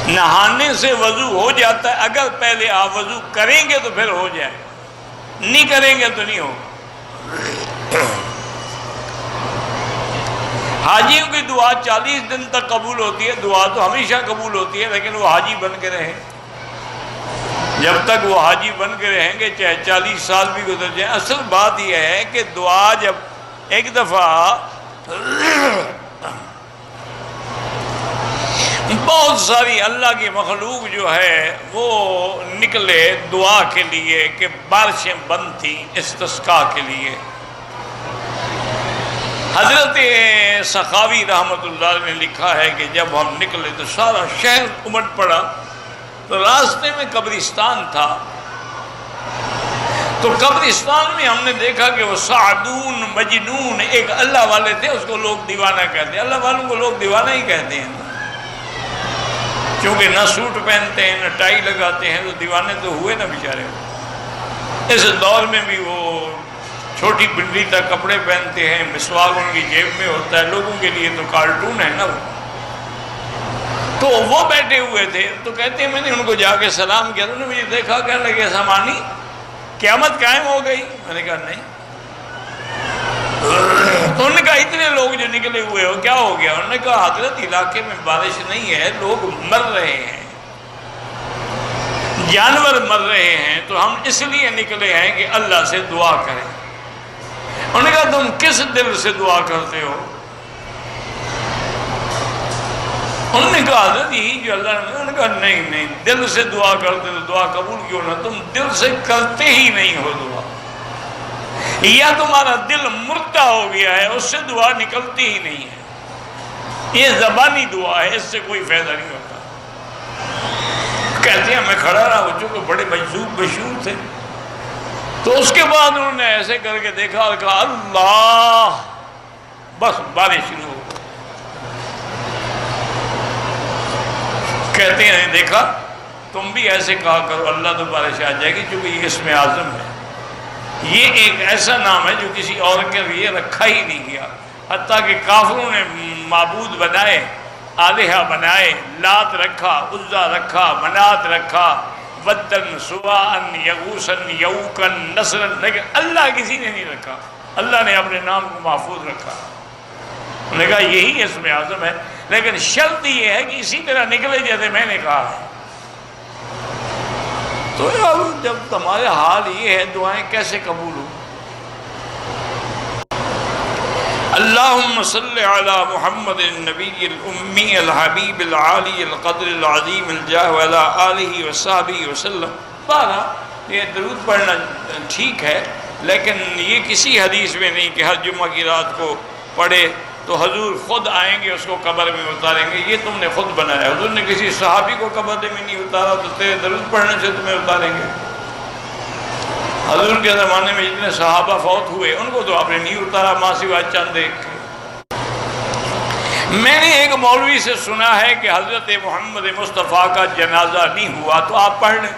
نہانے سے وضو ہو جاتا ہے اگر پہلے آپ وضو کریں گے تو پھر ہو جائے، نہیں کریں گے تو نہیں ہوگا۔ حاجیوں کی دعا 40 دن تک قبول ہوتی ہے، دعا تو ہمیشہ قبول ہوتی ہے، لیکن وہ حاجی بن کے رہیں، جب تک وہ حاجی بن کے رہیں گے چاہے 40 سال بھی گزر جائیں۔ اصل بات یہ ہے کہ دعا جب ایک دفعہ بہت ساری اللہ کی مخلوق جو ہے وہ نکلے دعا کے لیے کہ بارشیں بند تھیں استسقاء کے لیے۔ حضرت سخاوی رحمۃ اللہ علیہ نے لکھا ہے کہ جب ہم نکلے تو سارا شہر امٹ پڑا، تو راستے میں قبرستان تھا، تو قبرستان میں ہم نے دیکھا کہ وہ سعدون مجنون ایک اللہ والے تھے، اس کو لوگ دیوانہ کہتے ہیں۔ اللہ والوں کو لوگ دیوانہ ہی کہتے ہیں، کیونکہ نہ سوٹ پہنتے ہیں نہ ٹائی لگاتے ہیں، تو دیوانے تو ہوئے نا بیچارے۔ اس دور میں بھی وہ چھوٹی بنڈی تک کپڑے پہنتے ہیں، مسواک ان کی جیب میں ہوتا ہے، لوگوں کے لیے تو کارٹون ہے نا وہ۔ تو وہ بیٹھے ہوئے تھے، تو کہتے ہیں میں نے ان کو جا کے سلام کیا، انہوں نے مجھے دیکھا، کہنے لگے سامانی قیامت قائم ہو گئی؟ میں نے کہا نہیں۔ تو انہوں نے کہا اتنے لوگ جو نکلے ہوئے ہو کیا ہو گیا؟ انہوں نے کہا حضرت علاقے میں بارش نہیں ہے، لوگ مر رہے ہیں، جانور مر رہے ہیں، تو ہم اس لیے نکلے ہیں کہ اللہ سے دعا کریں۔ انہوں نے کہا تم کس دل سے دعا کرتے ہو؟ انہوں نے کہا حضرت یہی جو اللہ نے، انہوں نے کہا نہیں دل سے دعا کرتے تو دعا قبول کیوں نہ؟ تم دل سے کرتے ہی نہیں ہو دعا، یا تمہارا دل مردہ ہو گیا ہے، اس سے دعا نکلتی ہی نہیں ہے، یہ زبانی دعا ہے، اس سے کوئی فائدہ نہیں ہوتا۔ کہتے ہیں میں کھڑا رہا، وہ چونکہ بڑے مجذوب بشور تھے، تو اس کے بعد انہوں نے ایسے کر کے دیکھا اور کہا اللہ، بس بارش شروع ہو۔ کہتے ہیں دیکھا تم بھی ایسے کہا کرو اللہ تو بارش آ جائے گی، کیونکہ یہ اسم اعظم ہے، یہ ایک ایسا نام ہے جو کسی اور کے لیے رکھا ہی نہیں گیا، حتیٰ کہ کافروں نے معبود بنائے، آلہہ بنائے، لات رکھا، عزا رکھا، منات رکھا، ودن سواءن یغوثن یعوقن نصرن، لیکن اللہ کسی نے نہیں رکھا، اللہ نے اپنے نام کو محفوظ رکھا۔ انہوں نے کہا یہی اسم اعظم ہے، لیکن شرط یہ ہے کہ اسی طرح نکلے جیسے میں نے کہا ہے۔ تو یار جب تمہارے حال یہ ہے دعائیں کیسے قبول ہوں؟ اللہم صلی علی محمد النبی الامی الحبیب العالی القدر العظیم الجاہ وعلی آلہ وصحبہ وسلم۔ بہرحال یہ درود پڑھنا ٹھیک ہے، لیکن یہ کسی حدیث میں نہیں کہ ہر جمعہ کی رات کو پڑھے تو حضور خود آئیں گے اس کو قبر میں اتاریں گے، یہ تم نے خود بنایا۔ حضور نے کسی صحابی کو قبر میں نہیں اتارا تو تیرے درود پڑھنے سے تمہیں اتاریں گے؟ حضور کے زمانے میں جتنے صحابہ فوت ہوئے ان کو تو آپ نے نہیں اتارا، ماں سوا چند ایک کے۔ میں نے ایک مولوی سے سنا ہے کہ حضرت محمد مصطفیٰ کا جنازہ نہیں ہوا تو آپ پڑھ لیں،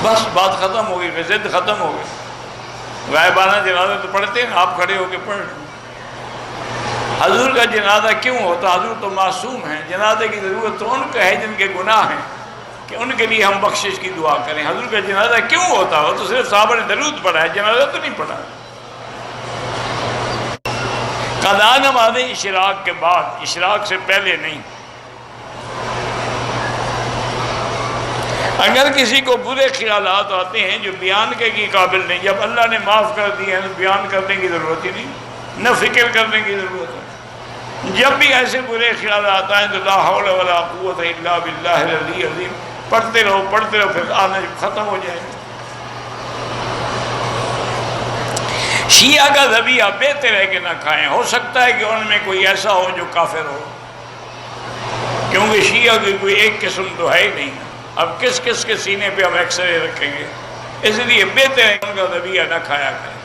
بس بات ختم ہو گئی، ضد ختم ہو گئی۔ غائبانہ جنازہ تو پڑھتے ہیں، آپ کھڑے ہو کے پڑھ لیں۔ حضور کا جنازہ کیوں ہوتا؟ حضور تو معصوم ہیں، جنازے کی ضرورت تو ان کا ہے جن کے گناہ ہیں کہ ان کے لیے ہم بخشش کی دعا کریں۔ حضور کا جنازہ کیوں ہوتا؟ وہ تو صرف صحابہ نے درود پڑھا ہے، جنازہ تو نہیں پڑھا۔ قضا نماز اشراق کے بعد، اشراق سے پہلے نہیں۔ اگر کسی کو برے خیالات آتے ہیں جو بیان کے کی قابل نہیں، جب اللہ نے معاف کر دیے ہیں تو بیان کرنے کی ضرورت ہی نہیں، نہ فکر کرنے کی ضرورت ہے۔ جب بھی ایسے برے خیالات آئیں تو لا حول ولا قوت الا باللہ العلی العظیم پڑھتے رہو پھر آنے ختم ہو جائے گا۔ شیعہ کا ذبیحہ بہتر ہے کہ نہ کھائیں، ہو سکتا ہے کہ ان میں کوئی ایسا ہو جو کافر ہو، کیونکہ شیعہ کی کوئی ایک قسم تو ہے ہی نہیں، اب کس کس کے سینے پہ ہم ایکس رے رکھیں گے، اس لیے بہتر ہے کہ ان کا ذبیحہ نہ کھایا کریں۔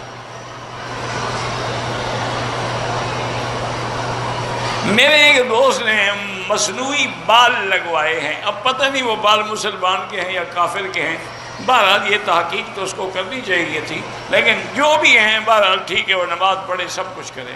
میرے ایک دوست نے مصنوعی بال لگوائے ہیں، اب پتہ نہیں وہ بال مسلمان کے ہیں یا کافر کے ہیں، بہرحال یہ تحقیق تو اس کو کرنی چاہیے تھی، لیکن جو بھی ہیں بہرحال ٹھیک ہے، وہ نماز پڑھے، سب کچھ کرے۔